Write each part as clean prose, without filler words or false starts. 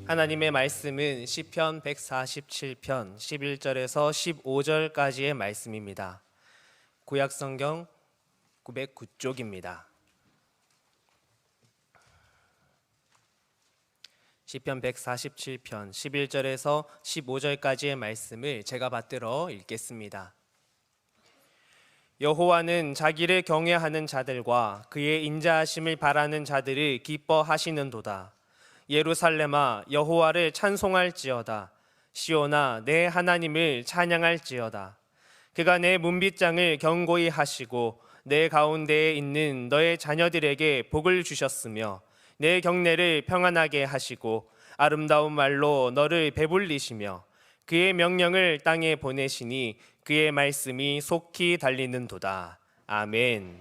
하나님의 말씀은 시편 147편 11절에서 15절까지의 말씀입니다. 구약성경 909쪽입니다. 시편 147편 11절에서 15절까지의 말씀을 제가 받들어 읽겠습니다. 여호와는 자기를 경외하는 자들과 그의 인자하심을 바라는 자들을 기뻐하시는도다. 예루살렘아 여호와를 찬송할지어다. 시온아 내 하나님을 찬양할지어다. 그가 내 문빗장을 견고히 하시고 내 가운데에 있는 너의 자녀들에게 복을 주셨으며 내 경내를 평안하게 하시고 아름다운 말로 너를 배불리시며 그의 명령을 땅에 보내시니 그의 말씀이 속히 달리는도다. 아멘.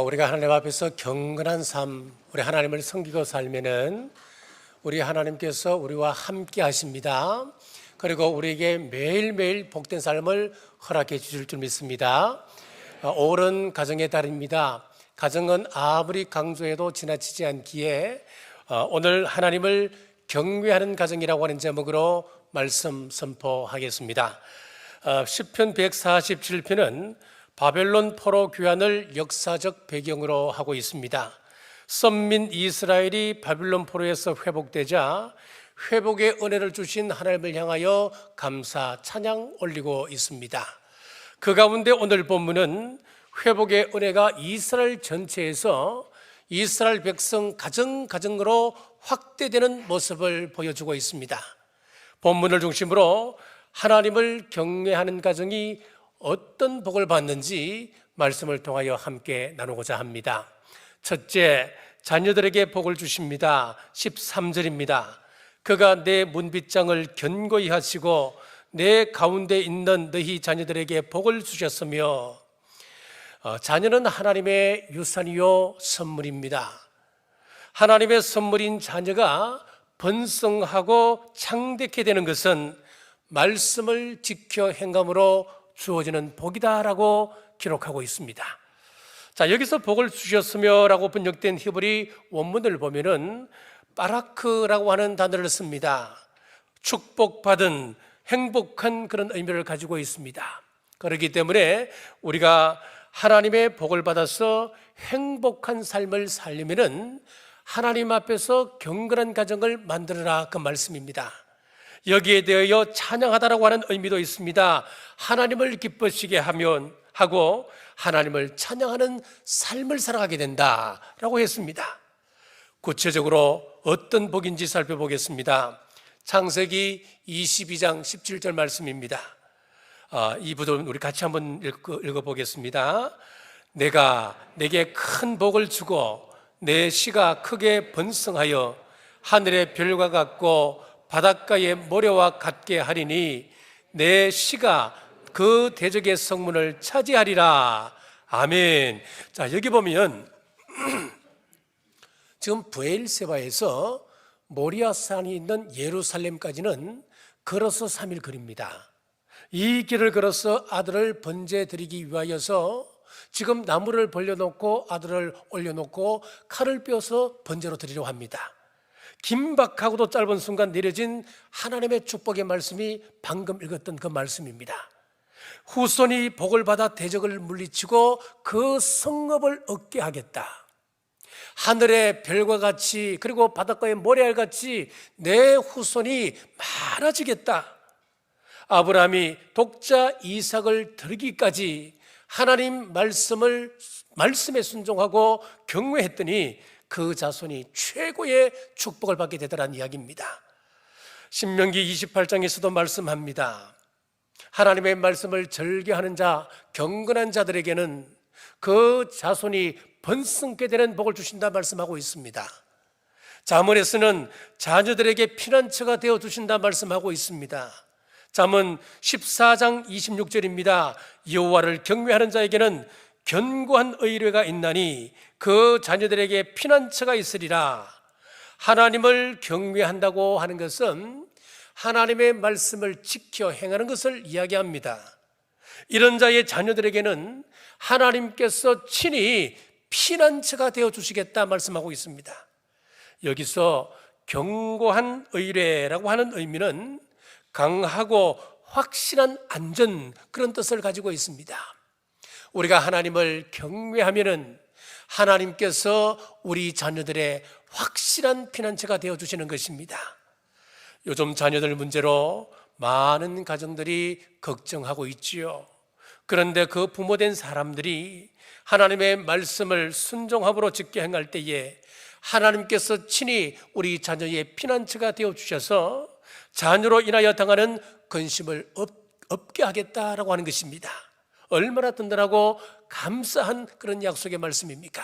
우리가 하나님 앞에서 경건한 삶, 우리 하나님을 섬기고 살면은 우리 하나님께서 우리와 함께 하십니다. 그리고 우리에게 매일매일 복된 삶을 허락해 주실 줄 믿습니다. 5월은 가정의 달입니다. 가정은 아무리 강조해도 지나치지 않기에 오늘 하나님을 경외하는 가정이라고 하는 제목으로 말씀 선포하겠습니다. 시편 147편은 바벨론 포로 귀환을 역사적 배경으로 하고 있습니다. 선민 이스라엘이 바벨론 포로에서 회복되자 회복의 은혜를 주신 하나님을 향하여 감사 찬양 올리고 있습니다. 그 가운데 오늘 본문은 회복의 은혜가 이스라엘 전체에서 이스라엘 백성 가정으로 확대되는 모습을 보여주고 있습니다. 본문을 중심으로 하나님을 경외하는 가정이 어떤 복을 받는지 말씀을 통하여 함께 나누고자 합니다. 첫째, 자녀들에게 복을 주십니다. 13절입니다. 그가 내 문빗장을 견고히 하시고 내 가운데 있는 너희 자녀들에게 복을 주셨으며, 자녀는 하나님의 유산이요 선물입니다. 하나님의 선물인 자녀가 번성하고 창대케 되는 것은 말씀을 지켜 행함으로 주어지는 복이다라고 기록하고 있습니다. 자, 여기서 복을 주셨으며 라고 번역된 히브리 원문을 보면은 바라크라고 하는 단어를 씁니다. 축복받은, 행복한 그런 의미를 가지고 있습니다. 그렇기 때문에 우리가 하나님의 복을 받아서 행복한 삶을 살려면은 하나님 앞에서 경건한 가정을 만들어라, 그 말씀입니다. 여기에 대하여 찬양하다라고 하는 의미도 있습니다. 하나님을 기쁘시게 하고 하나님을 찬양하는 삶을 살아가게 된다라고 했습니다. 구체적으로 어떤 복인지 살펴보겠습니다. 창세기 22장 17절 말씀입니다. 이 부분 우리 같이 한번 읽어보겠습니다. 내가 내게 큰 복을 주고 내 씨가 크게 번성하여 하늘의 별과 같고 바닷가의 모래와 같게 하리니 내 씨가 그 대적의 성문을 차지하리라. 아멘. 자, 여기 보면 지금 브엘세바에서 모리아산이 있는 예루살렘까지는 걸어서 3일 거리입니다. 이 길을 걸어서 아들을 번제 드리기 위하여서 지금 나무를 벌려놓고 아들을 올려놓고 칼을 뼈서 번제로 드리려고 합니다. 긴박하고도 짧은 순간 내려진 하나님의 축복의 말씀이 방금 읽었던 그 말씀입니다. 후손이 복을 받아 대적을 물리치고 그 성읍을 얻게 하겠다. 하늘의 별과 같이 그리고 바닷가의 모래알 같이 내 후손이 많아지겠다. 아브라함이 독자 이삭을 드리기까지 하나님 말씀에 순종하고 경외했더니 그 자손이 최고의 축복을 받게 되더라는 이야기입니다. 신명기 28장에서도 말씀합니다. 하나님의 말씀을 절개하는 자, 경건한 자들에게는 그 자손이 번성케 되는 복을 주신다 말씀하고 있습니다. 잠언에서는 자녀들에게 피난처가 되어 주신다 말씀하고 있습니다. 잠언 14장 26절입니다. 여호와를 경외하는 자에게는 견고한 의뢰가 있나니 그 자녀들에게 피난처가 있으리라. 하나님을 경외한다고 하는 것은 하나님의 말씀을 지켜 행하는 것을 이야기합니다. 이런 자의 자녀들에게는 하나님께서 친히 피난처가 되어 주시겠다 말씀하고 있습니다. 여기서 견고한 의뢰라고 하는 의미는 강하고 확실한 안전, 그런 뜻을 가지고 있습니다. 우리가 하나님을 경외하면은 하나님께서 우리 자녀들의 확실한 피난처가 되어주시는 것입니다. 요즘 자녀들 문제로 많은 가정들이 걱정하고 있지요. 그런데 그 부모된 사람들이 하나님의 말씀을 순종함으로 지켜 행할 때에 하나님께서 친히 우리 자녀의 피난처가 되어주셔서 자녀로 인하여 당하는 근심을 없게 하겠다라고 하는 것입니다. 얼마나 든든하고 감사한 그런 약속의 말씀입니까?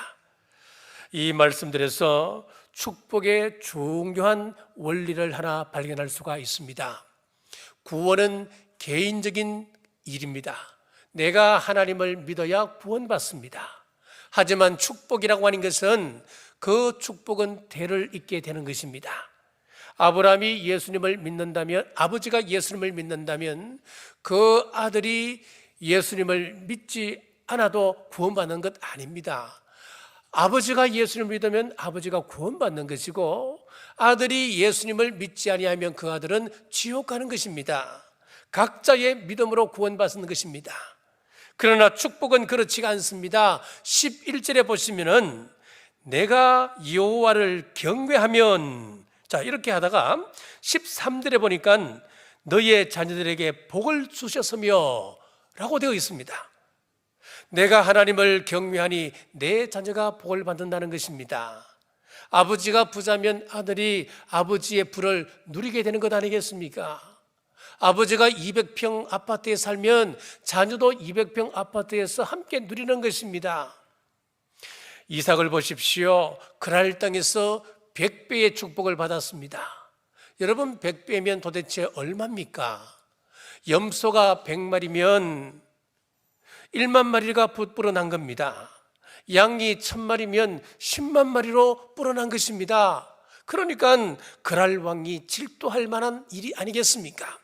이 말씀들에서 축복의 중요한 원리를 하나 발견할 수가 있습니다. 구원은 개인적인 일입니다. 내가 하나님을 믿어야 구원받습니다. 하지만 축복이라고 하는 것은 그 축복은 대를 잇게 되는 것입니다. 아브라함이 예수님을 믿는다면, 아버지가 예수님을 믿는다면 그 아들이 예수님을 믿지 않아도 구원받는 것 아닙니다. 아버지가 예수님을 믿으면 아버지가 구원받는 것이고, 아들이 예수님을 믿지 아니하면 그 아들은 지옥 가는 것입니다. 각자의 믿음으로 구원받는 것입니다. 그러나 축복은 그렇지가 않습니다. 11절에 보시면은 내가 여호와를 경외하면, 자, 이렇게 하다가 13절에 보니까 너의 자녀들에게 복을 주셨으며 라고 되어 있습니다. 내가 하나님을 경외하니 내 자녀가 복을 받는다는 것입니다. 아버지가 부자면 아들이 아버지의 부를 누리게 되는 것 아니겠습니까? 아버지가 200평 아파트에 살면 자녀도 200평 아파트에서 함께 누리는 것입니다. 이삭을 보십시오. 그랄 땅에서 100배의 축복을 받았습니다. 여러분, 100배면 도대체 얼마입니까? 염소가 100마리면 1만 마리가 불어난 겁니다. 양이 1000마리면 10만 마리로 불어난 것입니다. 그러니까 그랄 왕이 질투할 만한 일이 아니겠습니까?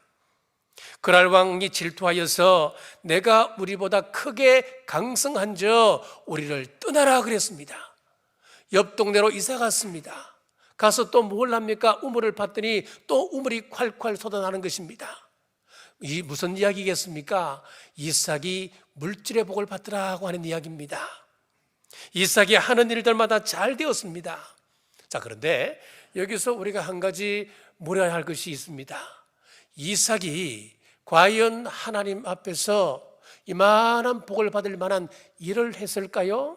그랄 왕이 질투하여서 내가 우리보다 크게 강성한 저 우리를 떠나라 그랬습니다. 옆 동네로 이사 갔습니다. 가서 또 뭘 합니까? 우물을 봤더니 또 우물이 콸콸 쏟아나는 것입니다. 이 무슨 이야기겠습니까? 이삭이 물질의 복을 받더라고 하는 이야기입니다. 이삭이 하는 일들마다 잘 되었습니다. 자, 그런데 여기서 우리가 한 가지 물어야 할 것이 있습니다. 이삭이 과연 하나님 앞에서 이만한 복을 받을 만한 일을 했을까요?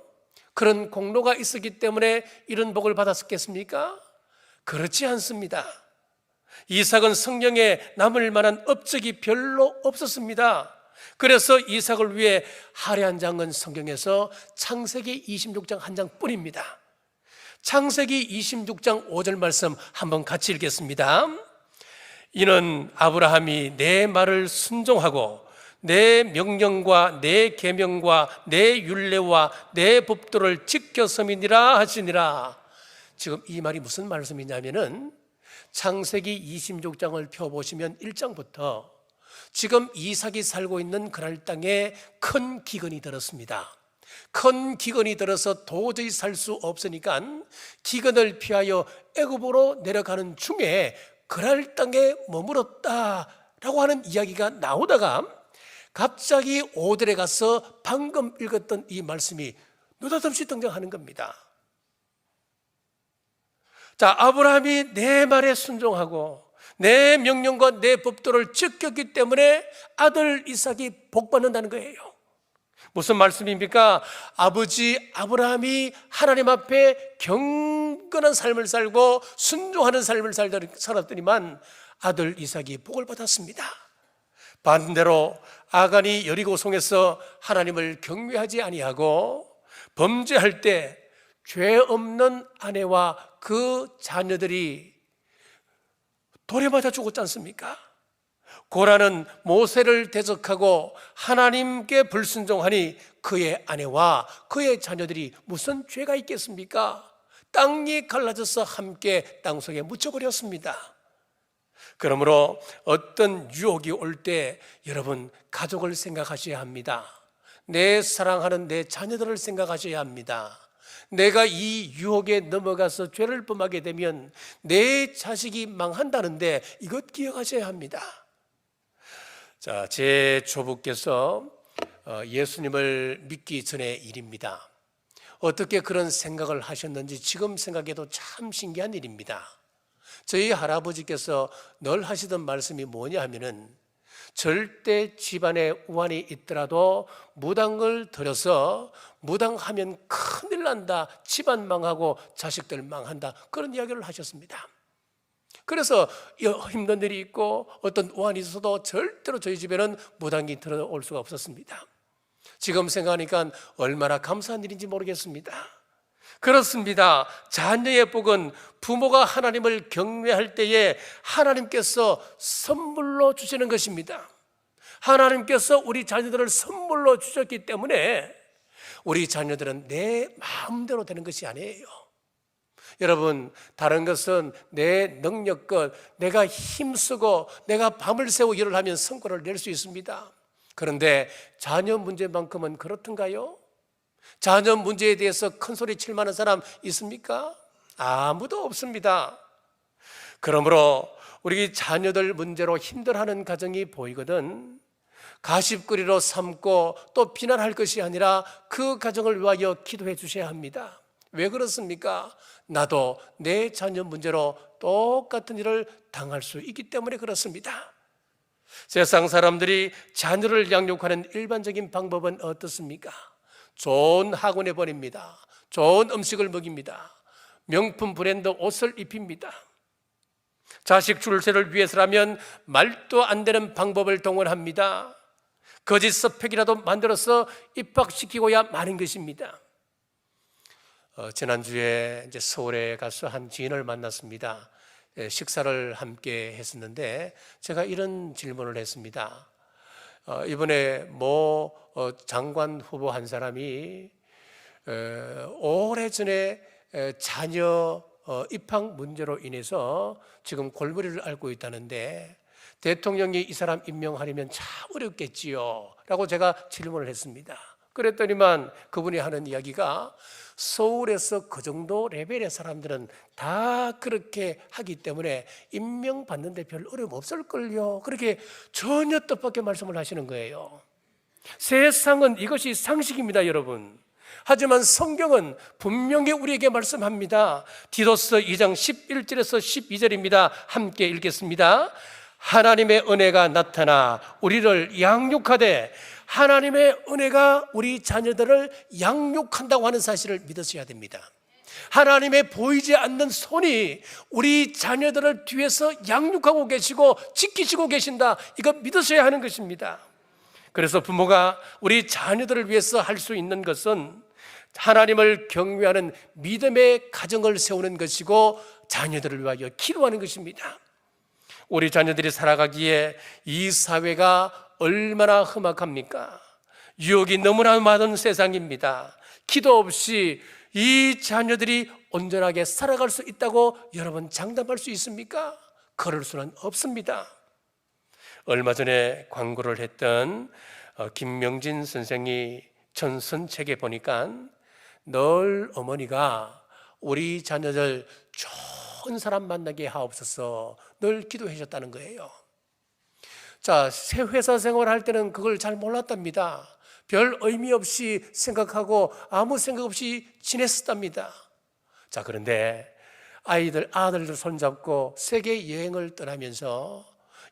그런 공로가 있었기 때문에 이런 복을 받았겠습니까? 그렇지 않습니다. 이삭은 성령에 남을 만한 업적이 별로 없었습니다. 그래서 이삭을 위해 할애한 장은 성경에서 창세기 26장 한 장뿐입니다. 창세기 26장 5절 말씀 한번 같이 읽겠습니다. 이는 아브라함이 내 말을 순종하고 내 명령과 내 계명과 내 율례와 내 법도를 지켰음이니라 하시니라. 지금 이 말이 무슨 말씀이냐면은 창세기 26장을 펴보시면 1장부터 지금 이삭이 살고 있는 그랄 땅에 큰 기근이 들었습니다. 큰 기근이 들어서 도저히 살 수 없으니까 기근을 피하여 애굽으로 내려가는 중에 그랄 땅에 머물었다라고 하는 이야기가 나오다가 갑자기 5절에 가서 방금 읽었던 이 말씀이 느닷없이 등장하는 겁니다. 자, 아브라함이 내 말에 순종하고 내 명령과 내 법도를 지켰기 때문에 아들 이삭이 복받는다는 거예요. 무슨 말씀입니까? 아버지 아브라함이 하나님 앞에 경건한 삶을 살고 순종하는 삶을 살았더니만 아들 이삭이 복을 받았습니다. 반대로 아간이 여리고성에서 하나님을 경외하지 아니하고 범죄할 때 죄 없는 아내와 그 자녀들이 돌에 맞아 죽었지 않습니까? 고라는 모세를 대적하고 하나님께 불순종하니 그의 아내와 그의 자녀들이 무슨 죄가 있겠습니까? 땅이 갈라져서 함께 땅속에 묻혀버렸습니다. 그러므로 어떤 유혹이 올 때 여러분 가족을 생각하셔야 합니다. 내 사랑하는 내 자녀들을 생각하셔야 합니다. 내가 이 유혹에 넘어가서 죄를 범하게 되면 내 자식이 망한다는데 이것 기억하셔야 합니다. 자, 제 조부께서 예수님을 믿기 전의 일입니다. 어떻게 그런 생각을 하셨는지 지금 생각해도 참 신기한 일입니다. 저희 할아버지께서 늘 하시던 말씀이 뭐냐 하면은 절대 집안에 우환이 있더라도 무당을 들여서 무당하면 큰일 난다, 집안 망하고 자식들 망한다, 그런 이야기를 하셨습니다. 그래서 힘든 일이 있고 어떤 우환이 있어도 절대로 저희 집에는 무당이 들어올 수가 없었습니다. 지금 생각하니까 얼마나 감사한 일인지 모르겠습니다. 그렇습니다. 자녀의 복은 부모가 하나님을 경외할 때에 하나님께서 선물로 주시는 것입니다. 하나님께서 우리 자녀들을 선물로 주셨기 때문에 우리 자녀들은 내 마음대로 되는 것이 아니에요. 여러분, 다른 것은 내 능력껏 내가 힘쓰고 내가 밤을 새고 일을 하면 성과를 낼 수 있습니다. 그런데 자녀 문제만큼은 그렇던가요? 자녀 문제에 대해서 큰 소리 칠 만한 사람 있습니까? 아무도 없습니다. 그러므로 우리 자녀들 문제로 힘들어하는 가정이 보이거든 가십거리로 삼고 또 비난할 것이 아니라 그 가정을 위하여 기도해 주셔야 합니다. 왜 그렇습니까? 나도 내 자녀 문제로 똑같은 일을 당할 수 있기 때문에 그렇습니다. 세상 사람들이 자녀를 양육하는 일반적인 방법은 어떻습니까? 좋은 학원에 보냅니다. 좋은 음식을 먹입니다. 명품 브랜드 옷을 입힙니다. 자식 출세를 위해서라면 말도 안 되는 방법을 동원합니다. 거짓 서팩이라도 만들어서 입학시키고야 마는 것입니다. 지난주에 이제 서울에 가서 한 지인을 만났습니다. 식사를 함께 했었는데 제가 이런 질문을 했습니다. 이번에 모 장관 후보 한 사람이 오래전에 자녀 입학 문제로 인해서 지금 골머리를 앓고 있다는데 대통령이 이 사람 임명하려면 참 어렵겠지요 라고 제가 질문을 했습니다. 그랬더니만 그분이 하는 이야기가 서울에서 그 정도 레벨의 사람들은 다 그렇게 하기 때문에 임명받는데 별 어려움 없을걸요, 그렇게 전혀 뜻밖의 말씀을 하시는 거예요. 세상은 이것이 상식입니다, 여러분. 하지만 성경은 분명히 우리에게 말씀합니다. 디도서 2장 11절에서 12절입니다. 함께 읽겠습니다. 하나님의 은혜가 나타나 우리를 양육하되, 하나님의 은혜가 우리 자녀들을 양육한다고 하는 사실을 믿으셔야 됩니다. 하나님의 보이지 않는 손이 우리 자녀들을 뒤에서 양육하고 계시고 지키시고 계신다, 이거 믿으셔야 하는 것입니다. 그래서 부모가 우리 자녀들을 위해서 할 수 있는 것은 하나님을 경외하는 믿음의 가정을 세우는 것이고 자녀들을 위하여 기도하는 것입니다. 우리 자녀들이 살아가기에 이 사회가 얼마나 험악합니까? 유혹이 너무나 많은 세상입니다. 기도 없이 이 자녀들이 온전하게 살아갈 수 있다고 여러분 장담할 수 있습니까? 그럴 수는 없습니다. 얼마 전에 광고를 했던 김명진 선생이 전선책에 보니까 늘 어머니가 우리 자녀들 좋은 사람 만나게 하옵소서 늘 기도해 주셨다는 거예요. 자, 새 회사 생활할 때는 그걸 잘 몰랐답니다. 별 의미 없이 생각하고 아무 생각 없이 지냈었답니다. 자, 그런데 아들들 손잡고 세계 여행을 떠나면서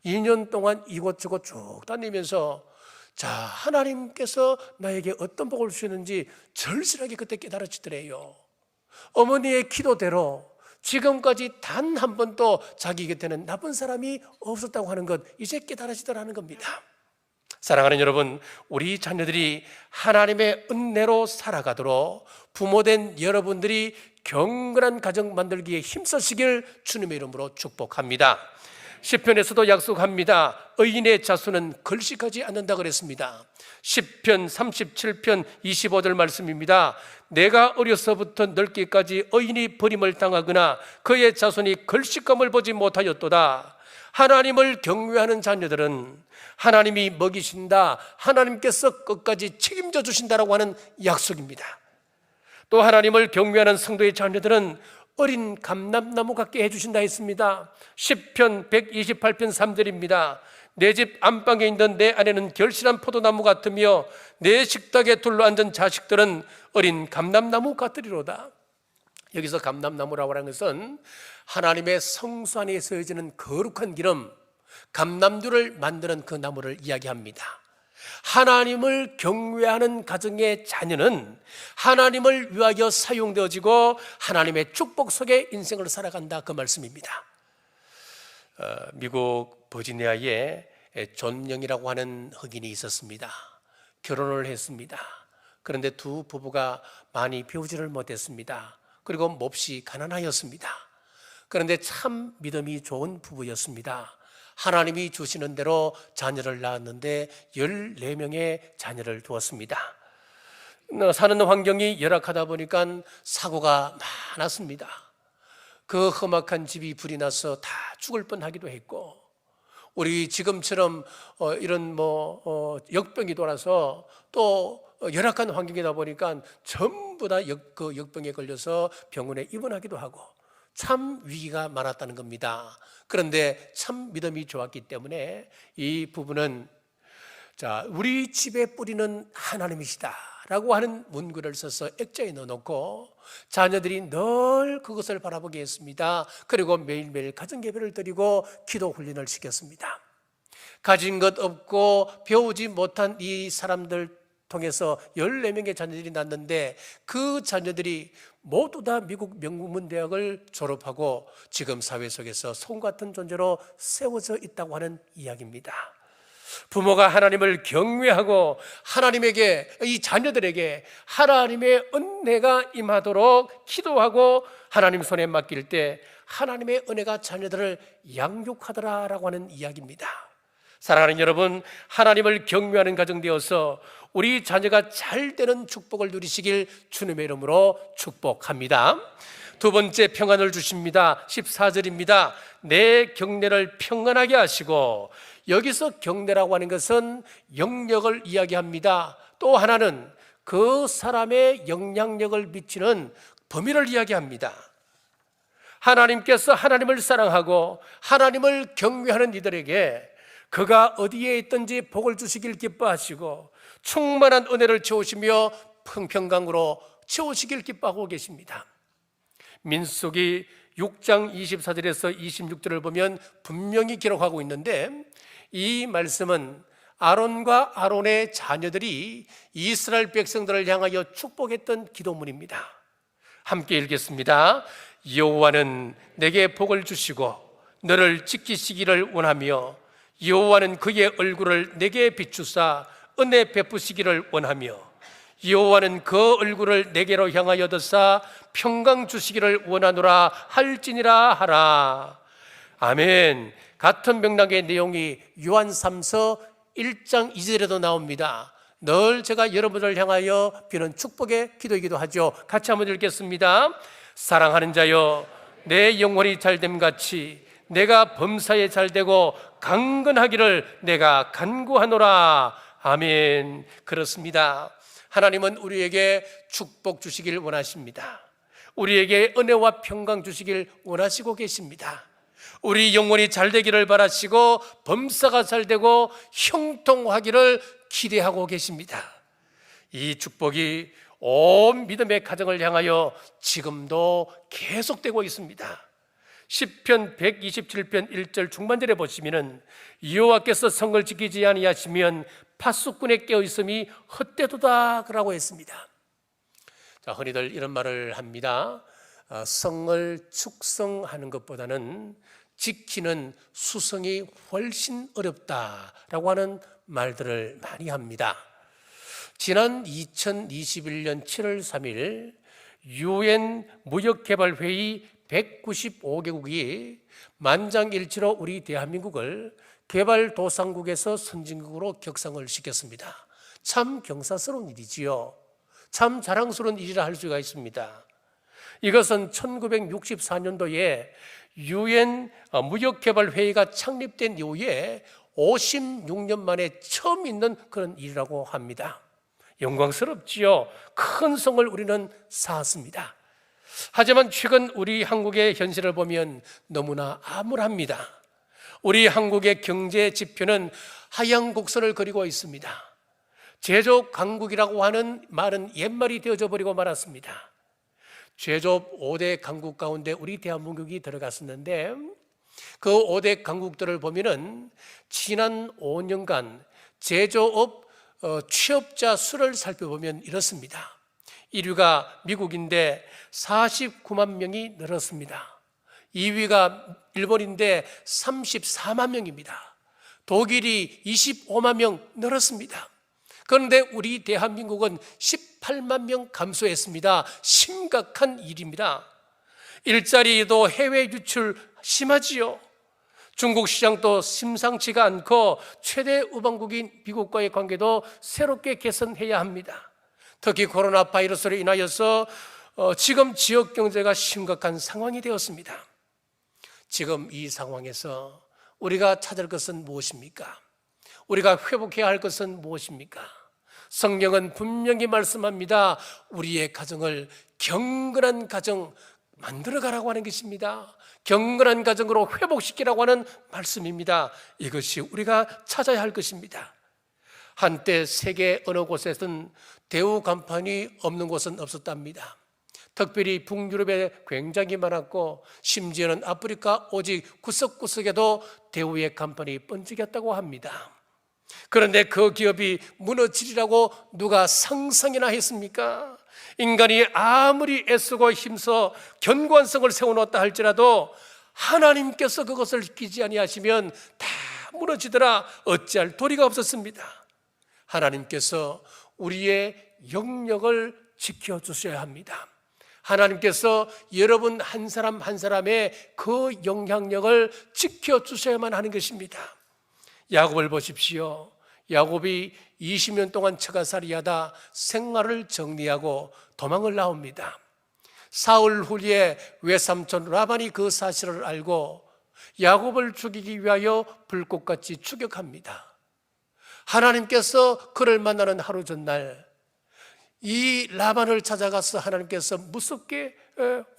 2년 동안 이곳저곳 쭉 다니면서 자, 하나님께서 나에게 어떤 복을 주셨는지 절실하게 그때 깨달아지더래요. 어머니의 기도대로 지금까지 단 한 번도 자기 곁에는 나쁜 사람이 없었다고 하는 것, 이제 깨달아지더라는 겁니다. 사랑하는 여러분, 우리 자녀들이 하나님의 은혜로 살아가도록 부모된 여러분들이 경건한 가정 만들기에 힘쓰시길 주님의 이름으로 축복합니다. 시편에서도 약속합니다. 의인의 자손은 걸식하지 않는다 그랬습니다. 시편 37편 25절 말씀입니다. 내가 어려서부터 늙기까지 의인이 버림을 당하거나 그의 자손이 걸식감을 보지 못하였도다. 하나님을 경외하는 자녀들은 하나님이 먹이신다, 하나님께서 끝까지 책임져 주신다라고 하는 약속입니다. 또 하나님을 경외하는 성도의 자녀들은 어린 감람나무 같게 해주신다 했습니다. 시편 128편 3절입니다. 내 집 안방에 있는 내 아내는 결실한 포도나무 같으며 내 식탁에 둘러앉은 자식들은 어린 감람나무 같으리로다. 여기서 감람나무라고 하는 것은 하나님의 성소 안에 서여지는 거룩한 기름, 감람두를 만드는 그 나무를 이야기합니다. 하나님을 경외하는 가정의 자녀는 하나님을 위하여 사용되어지고 하나님의 축복 속에 인생을 살아간다, 그 말씀입니다. 미국 버지니아에 존 영이라고 하는 흑인이 있었습니다. 결혼을 했습니다. 그런데 두 부부가 많이 배우지를 못했습니다. 그리고 몹시 가난하였습니다. 그런데 참 믿음이 좋은 부부였습니다. 하나님이 주시는 대로 자녀를 낳았는데 14명의 자녀를 두었습니다. 사는 환경이 열악하다 보니까 사고가 많았습니다. 그 험악한 집이 불이 나서 다 죽을 뻔하기도 했고, 우리 지금처럼 이런 역병이 돌아서 또 열악한 환경이다 보니까 전부 다 그 역병에 걸려서 병원에 입원하기도 하고 참 위기가 많았다는 겁니다. 그런데 참 믿음이 좋았기 때문에 이 부부는 우리 집의 뿌리는 하나님이시다 라고 하는 문구를 써서 액자에 넣어놓고 자녀들이 늘 그것을 바라보게 했습니다. 그리고 매일매일 가정예배를 드리고 기도 훈련을 시켰습니다. 가진 것 없고 배우지 못한 이 사람들 통해서 14명의 자녀들이 낳았는데 그 자녀들이 모두 다 미국 명문대학을 졸업하고 지금 사회 속에서 송 같은 존재로 세워져 있다고 하는 이야기입니다. 부모가 하나님을 경외하고 하나님에게, 이 자녀들에게 하나님의 은혜가 임하도록 기도하고 하나님 손에 맡길 때 하나님의 은혜가 자녀들을 양육하더라라고 하는 이야기입니다. 사랑하는 여러분, 하나님을 경외하는 가정 되어서 우리 자녀가 잘 되는 축복을 누리시길 주님의 이름으로 축복합니다. 두 번째, 평안을 주십니다. 14절입니다. 내 경내를 평안하게 하시고, 여기서 경내라고 하는 것은 영역을 이야기합니다. 또 하나는 그 사람의 영향력을 미치는 범위를 이야기합니다. 하나님께서 하나님을 사랑하고 하나님을 경외하는 이들에게 그가 어디에 있든지 복을 주시길 기뻐하시고 충만한 은혜를 채우시며 평평강으로 채우시길 기뻐하고 계십니다. 민수기 6장 24절에서 26절을 보면 분명히 기록하고 있는데, 이 말씀은 아론과 아론의 자녀들이 이스라엘 백성들을 향하여 축복했던 기도문입니다. 함께 읽겠습니다. 여호와는 내게 복을 주시고 너를 지키시기를 원하며 여호와는 그의 얼굴을 내게 비추사 은혜 베푸시기를 원하며 여호와는 그 얼굴을 내게로 향하여 드사 평강 주시기를 원하노라 할지니라 하라. 아멘. 같은 맥락의 내용이 요한 3서 1장 2절에도 나옵니다. 늘 제가 여러분을 향하여 비는 축복의 기도이기도 하죠. 같이 한번 읽겠습니다. 사랑하는 자여, 내 영혼이 잘됨 같이 내가 범사에 잘되고 강건하기를 내가 간구하노라. 아멘. 그렇습니다. 하나님은 우리에게 축복 주시길 원하십니다. 우리에게 은혜와 평강 주시길 원하시고 계십니다. 우리 영혼이 잘되기를 바라시고 범사가 잘되고 형통하기를 기대하고 계십니다. 이 축복이 온 믿음의 가정을 향하여 지금도 계속되고 있습니다. 시편 127편 1절 중반절에 보시면은 여호와께서 성을 지키지 아니하시면 파수꾼의 깨어있음이 헛되도다 라고 했습니다. 흔히들 이런 말을 합니다. 성을 축성하는 것보다는 지키는 수성이 훨씬 어렵다라고 하는 말들을 많이 합니다. 지난 2021년 7월 3일 UN 무역개발회의 195개국이 만장일치로 우리 대한민국을 개발도상국에서 선진국으로 격상을 시켰습니다. 참 경사스러운 일이지요. 참 자랑스러운 일이라 할 수가 있습니다. 이것은 1964년도에 UN 무역개발회의가 창립된 이후에 56년 만에 처음 있는 그런 일이라고 합니다. 영광스럽지요. 큰 성을 우리는 쌓았습니다. 하지만 최근 우리 한국의 현실을 보면 너무나 암울합니다. 우리 한국의 경제 지표는 하향 곡선을 그리고 있습니다. 제조업 강국이라고 하는 말은 옛말이 되어져 버리고 말았습니다. 제조업 5대 강국 가운데 우리 대한민국이 들어갔었는데 그 5대 강국들을 보면은 지난 5년간 제조업 취업자 수를 살펴보면 이렇습니다. 1위가 미국인데 49만 명이 늘었습니다. 2위가 일본인데 34만 명입니다. 독일이 25만 명 늘었습니다. 그런데 우리 대한민국은 18만 명 감소했습니다. 심각한 일입니다. 일자리도 해외 유출 심하지요. 중국 시장도 심상치가 않고 최대 우방국인 미국과의 관계도 새롭게 개선해야 합니다. 특히 코로나 바이러스로 인하여서 지금 지역 경제가 심각한 상황이 되었습니다. 지금 이 상황에서 우리가 찾을 것은 무엇입니까? 우리가 회복해야 할 것은 무엇입니까? 성경은 분명히 말씀합니다. 우리의 가정을 경건한 가정 만들어가라고 하는 것입니다. 경건한 가정으로 회복시키라고 하는 말씀입니다. 이것이 우리가 찾아야 할 것입니다. 한때 세계 어느 곳에서는 대우 간판이 없는 곳은 없었답니다. 특별히 북유럽에 굉장히 많았고 심지어는 아프리카 오직 구석구석에도 대우의 간판이 번쩍였다고 합니다. 그런데 그 기업이 무너지리라고 누가 상상이나 했습니까? 인간이 아무리 애쓰고 힘써 견고한 성을 세워놓았다 할지라도 하나님께서 그것을 지키지 아니하시면 다 무너지더라. 어찌할 도리가 없었습니다. 하나님께서 우리의 영역을 지켜주셔야 합니다. 하나님께서 여러분 한 사람 한 사람의 그 영향력을 지켜주셔야만 하는 것입니다. 야곱을 보십시오. 야곱이 20년 동안 처가살이하다 생활을 정리하고 도망을 나옵니다. 사흘 후에 외삼촌 라반이 그 사실을 알고 야곱을 죽이기 위하여 불꽃같이 추격합니다. 하나님께서 그를 만나는 하루 전날 이 라반을 찾아가서 하나님께서 무섭게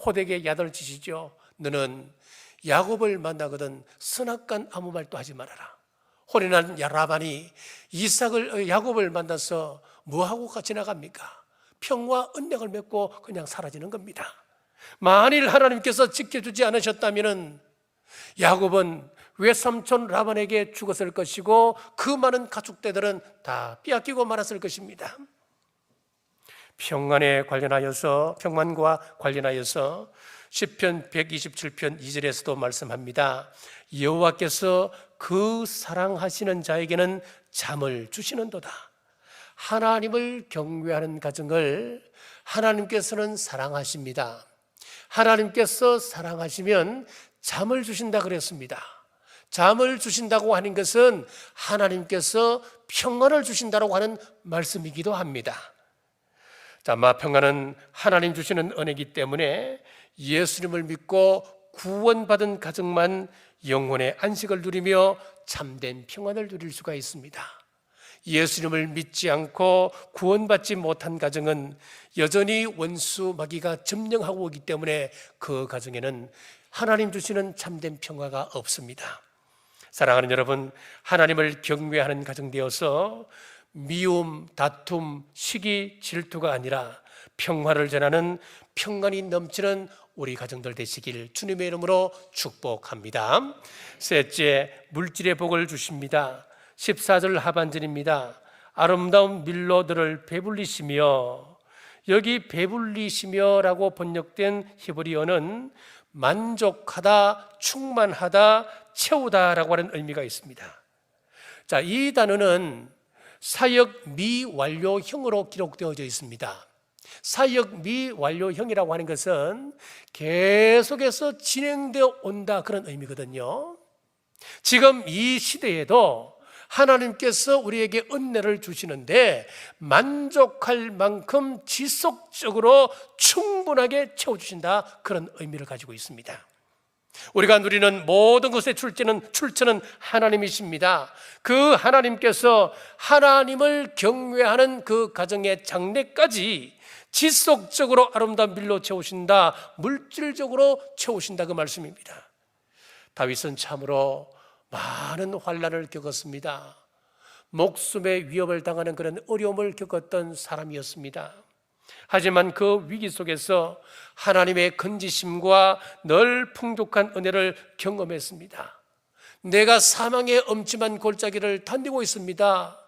호되게 야단을 치시죠. 너는 야곱을 만나거든 선악간 아무 말도 하지 말아라. 호련한 라반이 야곱을 만나서 뭐하고 같이 나갑니까? 평화 언약을 맺고 그냥 사라지는 겁니다. 만일 하나님께서 지켜주지 않으셨다면 야곱은 외삼촌 라반에게 죽었을 것이고 그 많은 가축대들은 다 빼앗기고 말았을 것입니다. 평안과 관련하여서 시편 127편 2절에서도 말씀합니다. 여호와께서 그 사랑하시는 자에게는 잠을 주시는도다. 하나님을 경외하는 가정을 하나님께서는 사랑하십니다. 하나님께서 사랑하시면 잠을 주신다 그랬습니다. 잠을 주신다고 하는 것은 하나님께서 평안을 주신다고 하는 말씀이기도 합니다. 자, 평안은 하나님 주시는 은혜이기 때문에 예수님을 믿고 구원받은 가정만 영혼의 안식을 누리며 참된 평안을 누릴 수가 있습니다. 예수님을 믿지 않고 구원받지 못한 가정은 여전히 원수 마귀가 점령하고 오기 때문에 그 가정에는 하나님 주시는 참된 평화가 없습니다. 사랑하는 여러분, 하나님을 경외하는 가정 되어서 미움, 다툼, 시기, 질투가 아니라 평화를 전하는 평안이 넘치는 우리 가정들 되시길 주님의 이름으로 축복합니다. 셋째, 물질의 복을 주십니다. 14절 하반절입니다. 아름다운 밀로들을 배불리시며, 여기 배불리시며라고 번역된 히브리어는 만족하다, 충만하다, 채우다라고 하는 의미가 있습니다. 자, 이 단어는 사역 미완료형으로 기록되어져 있습니다. 사역 미완료형이라고 하는 것은 계속해서 진행되어 온다 그런 의미거든요. 지금 이 시대에도 하나님께서 우리에게 은혜를 주시는데 만족할 만큼 지속적으로 충분하게 채워주신다 그런 의미를 가지고 있습니다. 우리가 누리는 모든 것의 출처는 하나님이십니다. 그 하나님께서 하나님을 경외하는 그 가정의 장래까지 지속적으로 아름다운 밀로 채우신다, 물질적으로 채우신다, 그 말씀입니다. 다윗은 참으로 많은 환난을 겪었습니다. 목숨의 위협을 당하는 그런 어려움을 겪었던 사람이었습니다. 하지만 그 위기 속에서 하나님의 건지심과 늘 풍족한 은혜를 경험했습니다. 내가 사망의 엄침한 골짜기를 다니고 있습니다.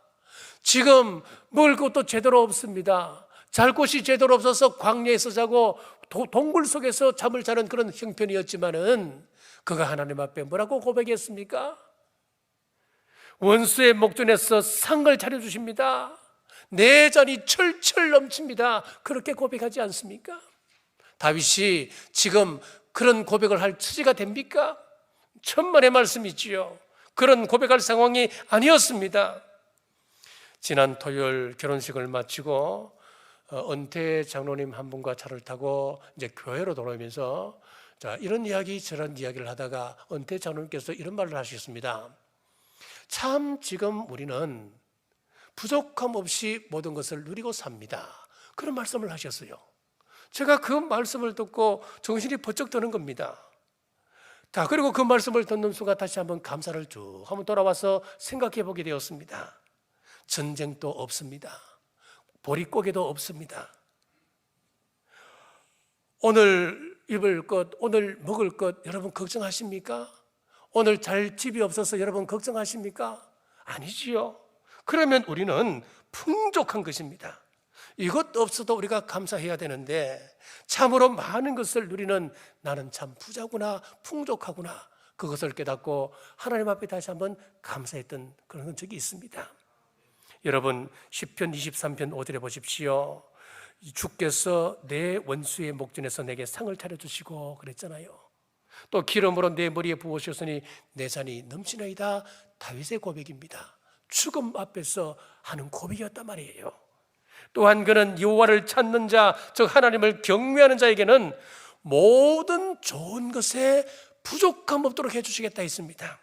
지금 먹을 것도 제대로 없습니다. 잘 곳이 제대로 없어서 광야에서 자고 동굴 속에서 잠을 자는 그런 형편이었지만은 그가 하나님 앞에 뭐라고 고백했습니까? 원수의 목전에서 상을 차려주십니다. 내 잔이 철철 넘칩니다. 그렇게 고백하지 않습니까? 다윗이 지금 그런 고백을 할 처지가 됩니까? 천만의 말씀이지요. 그런 고백할 상황이 아니었습니다. 지난 토요일 결혼식을 마치고 은퇴 장로님 한 분과 차를 타고 이제 교회로 돌아오면서 이런 이야기 저런 이야기를 하다가 은퇴 장로님께서 이런 말을 하셨습니다. 참 지금 우리는 부족함 없이 모든 것을 누리고 삽니다. 그런 말씀을 하셨어요. 제가 그 말씀을 듣고 정신이 번쩍 드는 겁니다. 그리고 그 말씀을 듣는 순간 다시 한번 감사를 쭉 한번 돌아와서 생각해 보게 되었습니다. 전쟁도 없습니다. 보릿고개도 없습니다. 오늘 입을 것, 오늘 먹을 것 여러분 걱정하십니까? 오늘 잘 집이 없어서 여러분 걱정하십니까? 아니지요. 그러면 우리는 풍족한 것입니다. 이것도 없어도 우리가 감사해야 되는데 참으로 많은 것을 누리는 나는 참 부자구나, 풍족하구나, 그것을 깨닫고 하나님 앞에 다시 한번 감사했던 그런 적이 있습니다. 여러분 시편 23편 5절에 보십시오. 주께서 내 원수의 목전에서 내게 상을 차려주시고 그랬잖아요. 또 기름으로 내 머리에 부으셨으니 내 잔이 넘치나이다. 다윗의 고백입니다. 죽음 앞에서 하는 고백이었단 말이에요. 또한 그는 여호와를 찾는 자, 즉 하나님을 경외하는 자에게는 모든 좋은 것에 부족함 없도록 해주시겠다 했습니다.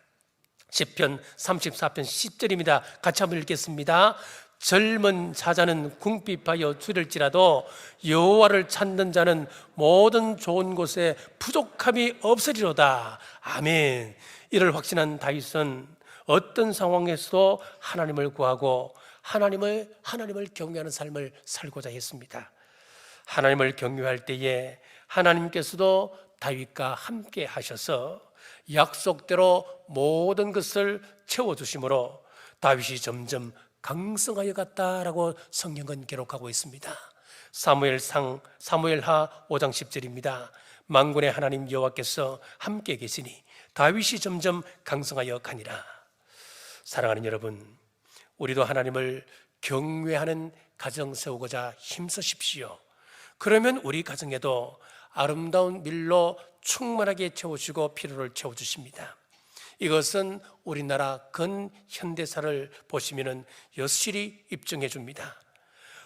시편 34편 10절입니다. 같이 한번 읽겠습니다. 젊은 사자는 궁핍하여 줄일지라도 여호와를 찾는 자는 모든 좋은 곳에 부족함이 없으리로다. 아멘. 이를 확신한 다윗은 어떤 상황에서도 하나님을 구하고 하나님을 경외하는 삶을 살고자 했습니다. 하나님을 경외할 때에 하나님께서도 다윗과 함께 하셔서 약속대로 모든 것을 채워주심으로 다윗이 점점 강성하여 갔다라고 성경은 기록하고 있습니다. 사무엘하 5장 10절입니다. 만군의 하나님 여호와께서 함께 계시니 다윗이 점점 강성하여 가니라. 사랑하는 여러분, 우리도 하나님을 경외하는 가정 세우고자 힘쓰십시오. 그러면 우리 가정에도 아름다운 밀로 충만하게 채우시고 필요를 채워주십니다. 이것은 우리나라 근현대사를 보시면 여실히 입증해 줍니다.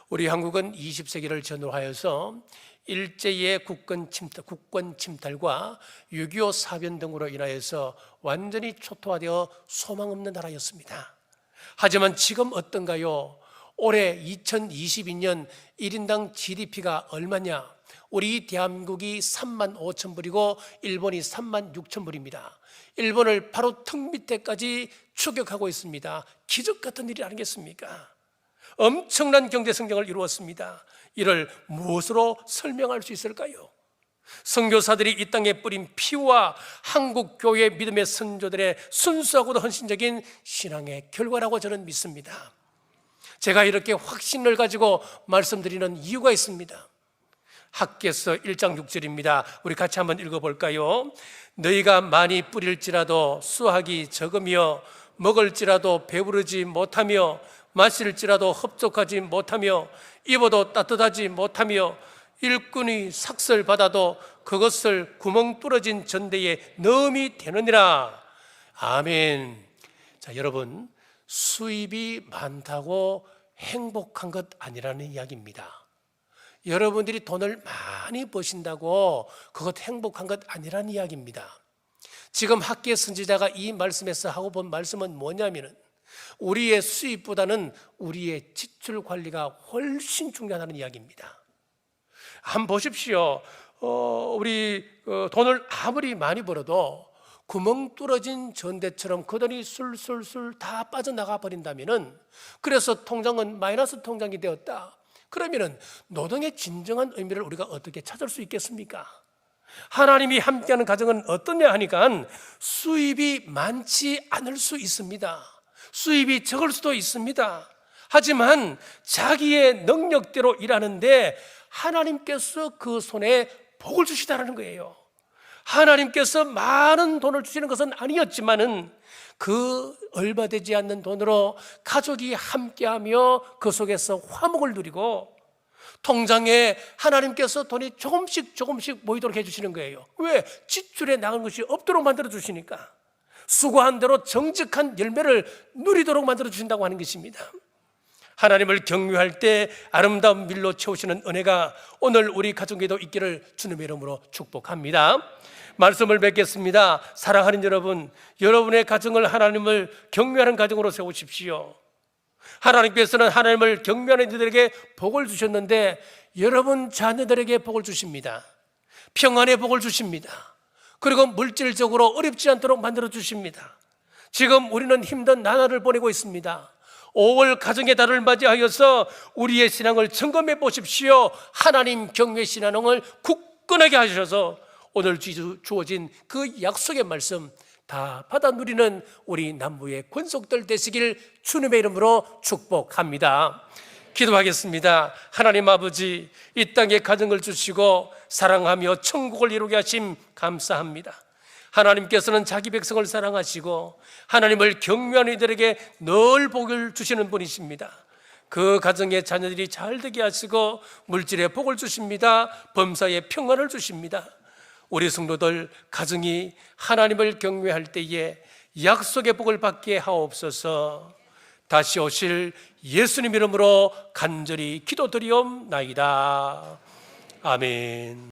우리 한국은 20세기를 전후하여서 일제의 국권 침탈과 6.25 사변 등으로 인하여서 완전히 초토화되어 소망 없는 나라였습니다. 하지만 지금 어떤가요? 올해 2022년 1인당 GDP가 얼마냐? 우리 대한민국이 3만 5천 불이고 일본이 3만 6천 불입니다. 일본을 바로 턱 밑에까지 추격하고 있습니다. 기적 같은 일이 아니겠습니까? 엄청난 경제 성장을 이루었습니다. 이를 무엇으로 설명할 수 있을까요? 선교사들이 이 땅에 뿌린 피와 한국 교회 믿음의 선조들의 순수하고도 헌신적인 신앙의 결과라고 저는 믿습니다. 제가 이렇게 확신을 가지고 말씀드리는 이유가 있습니다. 학개서 1장 6절입니다. 우리 같이 한번 읽어볼까요? 너희가 많이 뿌릴지라도 수확이 적으며 먹을지라도 배부르지 못하며 마실지라도 흡족하지 못하며 입어도 따뜻하지 못하며 일꾼이 삭설 받아도 그것을 구멍 뚫어진 전대에 넣음이 되느니라. 아멘. 자, 여러분, 수입이 많다고 행복한 것 아니라는 이야기입니다. 여러분들이 돈을 많이 버신다고 그것 행복한 것 아니라는 이야기입니다. 지금 학계 선지자가 이 말씀에서 하고 본 말씀은 뭐냐면은 우리의 수입보다는 우리의 지출 관리가 훨씬 중요하다는 이야기입니다. 한번 보십시오. 우리 돈을 아무리 많이 벌어도 구멍 뚫어진 전대처럼 그 돈이 술술술 다 빠져나가 버린다면은, 그래서 통장은 마이너스 통장이 되었다. 그러면은 노동의 진정한 의미를 우리가 어떻게 찾을 수 있겠습니까? 하나님이 함께하는 가정은 어떠냐 하니까 수입이 많지 않을 수 있습니다. 수입이 적을 수도 있습니다. 하지만 자기의 능력대로 일하는데 하나님께서 그 손에 복을 주시다라는 거예요. 하나님께서 많은 돈을 주시는 것은 아니었지만은 그 얼마 되지 않는 돈으로 가족이 함께하며 그 속에서 화목을 누리고, 통장에 하나님께서 돈이 조금씩 모이도록 해주시는 거예요. 왜? 지출에 나간 것이 없도록 만들어 주시니까. 수고한 대로 정직한 열매를 누리도록 만들어 주신다고 하는 것입니다. 하나님을 경외할 때 아름다운 밀로 채우시는 은혜가 오늘 우리 가정에도 있기를 주님의 이름으로 축복합니다. 말씀을 맺겠습니다. 사랑하는 여러분, 여러분의 가정을 하나님을 경외하는 가정으로 세우십시오. 하나님께서는 하나님을 경외하는 이들에게 복을 주셨는데 여러분 자녀들에게 복을 주십니다. 평안의 복을 주십니다. 그리고 물질적으로 어렵지 않도록 만들어 주십니다. 지금 우리는 힘든 나날을 보내고 있습니다. 5월 가정의 달을 맞이하여서 우리의 신앙을 점검해 보십시오. 하나님 경외 신앙을 굳건하게 하셔서 오늘 주어진 그 약속의 말씀 다 받아 누리는 우리 남부의 권속들 되시길 주님의 이름으로 축복합니다. 기도하겠습니다. 하나님 아버지, 이 땅에 가정을 주시고 사랑하며 천국을 이루게 하심 감사합니다. 하나님께서는 자기 백성을 사랑하시고 하나님을 경외하는 이들에게 늘 복을 주시는 분이십니다. 그 가정의 자녀들이 잘 되게 하시고 물질의 복을 주십니다. 범사의 평안을 주십니다. 우리 성도들 가정이 하나님을 경외할 때에 약속의 복을 받게 하옵소서. 다시 오실 예수님 이름으로 간절히 기도드리옵나이다. 아멘.